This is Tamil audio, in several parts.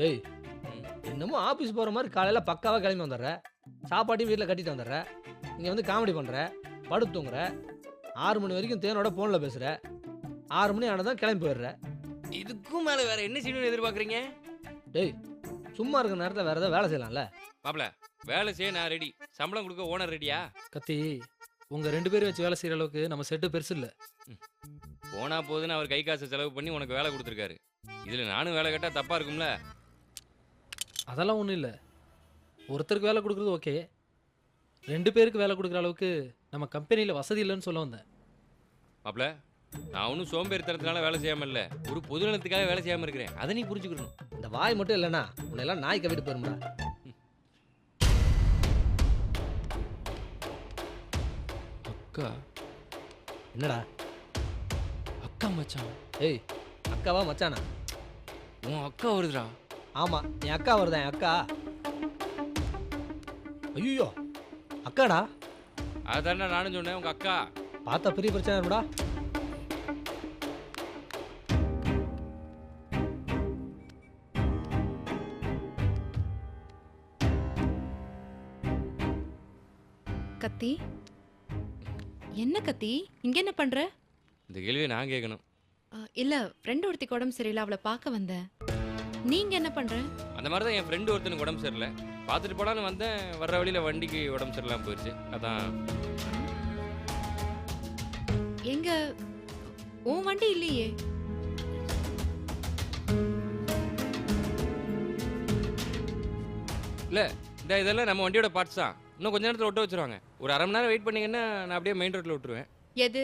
ஏய், என்னமோ ஆஃபீஸ் போகிற மாதிரி காலையில் பக்காவாக கிளம்பி வந்துடுற, சாப்பாட்டையும் வீட்டில் கட்டிட்டு வந்துடுற, இங்கே வந்து காமெடி பண்ணுற, படுத்து தூங்குற, 6 மணி வரைக்கும் தேனோட ஃபோனில் பேசுகிற, 6 மணி ஆனதான் கிளம்பி போயிடுற. இதுக்கும் மேல வேற என்ன செய்யணும்னு எதிர்பார்க்குறீங்க? டேய், சும்மா இருக்கிற நேரத்தில் வேறு ஏதாவது வேலை செய்யலாம்ல? மாப்ள, வேலை செய்ய நான் ரெடி, சம்பளம் கொடுக்க ஓனர் ரெடியா? கத்தி, உங்கள் 2 பேரும் வச்சு வேலை செய்கிற அளவுக்கு நம்ம செட்டு பெருசு இல்லை. போனா போதுன்னு அவர் கை காசு செலவு பண்ணி உனக்கு வேலை கொடுத்துருக்காரு. இதில் நானும் வேலை கேட்டால் தப்பாக இருக்கும்ல? அதெல்லாம் ஒன்றும் இல்லை. ஒருத்தருக்கு வேலை கொடுக்குறது ஓகே, 2 பேருக்கு வேலை கொடுக்குற அளவுக்கு நம்ம கம்பெனியில் வசதி இல்லைன்னு சொல்ல வந்தேன். மாப்ள, நான் ஒன்றும் சோம்பேறித்தனத்தினால வேலை செய்யாமல் இல்லை, ஒரு பொதுநலத்துக்காக வேலை செய்யாமல் இருக்கிறேன். அதை நீ புரிஞ்சுக்கணும். இந்த வாய் மட்டும் இல்லைன்னா உன்னை எல்லாம் நாய் கவிட்டு போயிருந்தா. அக்கா? என்னடா? அக்கா மச்சான்? ஏய், அக்காவா மச்சானா? உன் அக்கா வருதுடா. ஆமாம், என் அக்கா வருதா? என் அக்கா? ஐயோ, அக்காடா? அதான்டா நானும் சொன்னேன், உங்கள் அக்கா. பார்த்தா பெரிய பிரச்சனை இருக்குடா. கத்தி, என்ன கத்தி இங்க என்ன பண்ற? இந்த கேள்வியை நான் கேட்கணும். இல்ல, ஃப்ரெண்ட் ஒருத்திக்கு உடம்பு சரியில்லை, அவளை பார்க்க வந்தேன். நீங்க என்ன பண்ற? அந்த மாதிரி தான் என் ஃப்ரெண்டு ஒருத்தனுக்கு உடம்பு சரியில்லை, பார்த்துட்டு போடான்னு வந்தேன். வர்ற வழியில் வண்டிக்கு உடம்பு சரியில்லாமல் போயிடுச்சு, அதான். எங்க உன் வண்டி இல்லையே? இல்லை, இதெல்லாம் நம்ம வண்டியோட பார்ட்ஸ் தான். இன்னும் கொஞ்ச நேரத்தில் விட்டு வச்சிருவாங்க. ஒரு அரை மணி நேரம் வெயிட் பண்ணீங்கன்னா நான் அப்படியே மெயின் ரோட்டில் விட்டுருவேன். எது,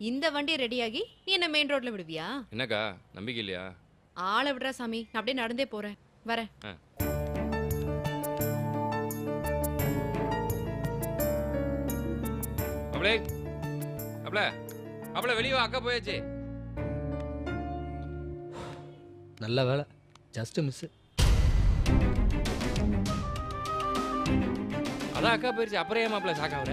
இந்த வண்டி ரெடியாகி நீ என்ன மெயின் ரோட்ல விடுவியா? என்னக்கா, நம்பிக்கை இல்லையா? ஆளை விடுறா சாமி, நான் அப்படியே நடந்தே போறேன், வரேன். அப்படியே அப்படியே அப்படியே வெளியே வா, அக்கா போயாச்சு. நல்ல வேலை, ஜஸ்ட் மிஸ். அதான் அக்கா போயிடுச்சு, அப்புறம் ஏன் மாப்பிள்ள சாக்காவற?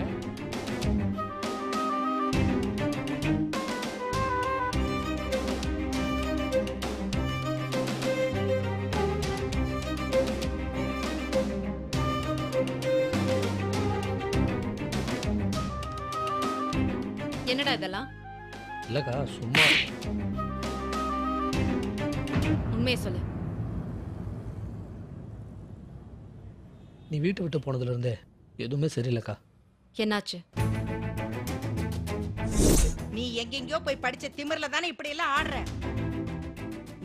என்னடா இதெல்லாம்? இல்லைக்கா, சும்மா. உண்மையை சொல்லு. நீ வீட்டை விட்டு போனதுலேருந்தே எதுவுமே சரியில்லைக்கா. என்னாச்சு? நீ எங்கெங்கயோ போய் படிச்ச திமிர்ல தானே இப்படி எல்லாம் ஆடுற.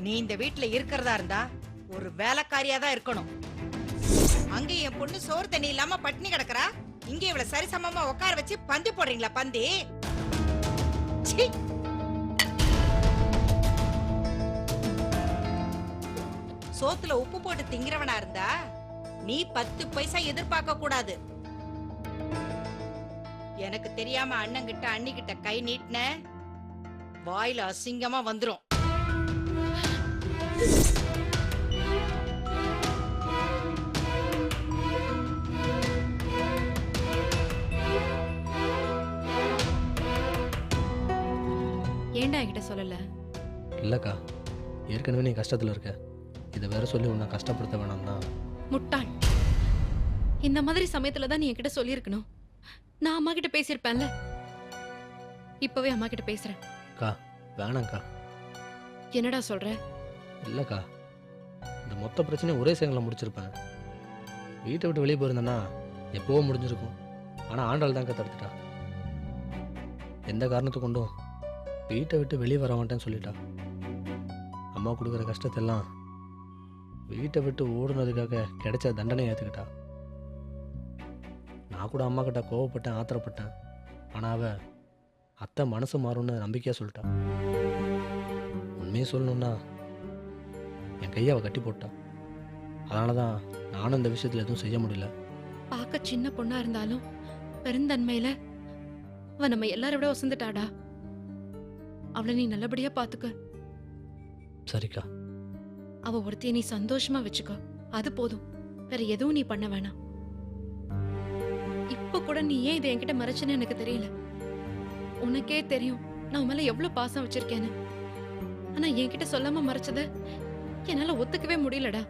நீ இந்த வீட்டுல இருக்கிறதா இருந்தா ஒரு வேலைக்காரியா தான் இருக்கணும். அங்க என் பொண்ணு சோறு தண்ணி இல்லாம பட்டினி கிடக்குறா, இங்க இவள சரிசமமா உட்கார வச்சு பந்தி போடுறீங்களா? பந்தி சீ. சோத்துல உப்பு போட்டு திங்கிறவனா இருந்தா நீ 10 பைசா எதிர்பார்க்க கூடாது. எனக்கு தெரியாம அண்ணன் கிட்ட அண்ணி கிட்ட கை நீட்டின வாயில அசிங்கமா வந்துரும். ஏன்டா என்கிட்ட சொல்லல? இல்லைக்கா, ஏற்கனவே நீ கஷ்டத்தில் இருக்க, இதை வேற சொல்லி உன்னை கஷ்டப்படுத்த வேணாம் தான். முட்டாள், இந்த மாதிரி சமயத்துல தான் நீ என்கிட்ட சொல்லியிருக்கணும். நான் அம்மா கிட்ட பேசியிருப்பேன்ல. இப்பவே அம்மா கிட்ட பேசுறேன். அக்கா, வேணாங்க்கா. என்னடா சொல்ற? இல்லைக்கா, இந்த மொத்த பிரச்சனையும் ஒரே செகண்டில் முடிச்சிருப்பேன். வீட்டை விட்டு வெளியே போயிருந்தேன்னா எப்போவோ முடிஞ்சிருக்கும். ஆனால் ஆண்டாள் தான்க்கா தடுத்துட்டா. எந்த காரணத்தை கொண்டும் வீட்டை விட்டு வெளியே வர மாட்டேன்னு சொல்லிட்டா. அம்மா கொடுக்குற கஷ்டத்தெல்லாம் வீட்டை விட்டு ஓடுனதுக்காக கிடைச்ச தண்டனை ஏற்றுக்கிட்டா. நான் கூட அம்மா கிட்ட கோவப்பட்டேன், ஆத்திரப்பட்டேன். ஆனால் அவள் அத்தை மனசு மாறும்னு நம்பிக்கையாக சொல்லிட்டா. உண்மையை சொல்லணுன்னா என் கையை அவள் கட்டி போட்டா. அதனால தான் நானும் இந்த விஷயத்தில் எதுவும் செய்ய முடியல. பார்க்க சின்ன பொண்ணா இருந்தாலும் பெருந்தன்மையில அவ நம்ம எல்லாரை விட வசந்துட்டாடா. அவளை நீ நல்லபடியா பாத்துக்க. சரிக்கா. அவ ஒருத்தைய நீ சந்தோஷமா வச்சுக்க, அது போதும். வேற எதுவும் நீ பண்ண வேணாம். இப்ப கூட நீ ஏன் இதை என்கிட்ட மறைச்சேன்னு எனக்கு தெரியல. உனக்கே தெரியும் நான் உன் மேல எவ்வளவு பாசம் வச்சிருக்கேன்னு. ஆனா என்கிட்ட சொல்லாம மறைச்சத என்னால ஒத்துக்கவே முடியலடா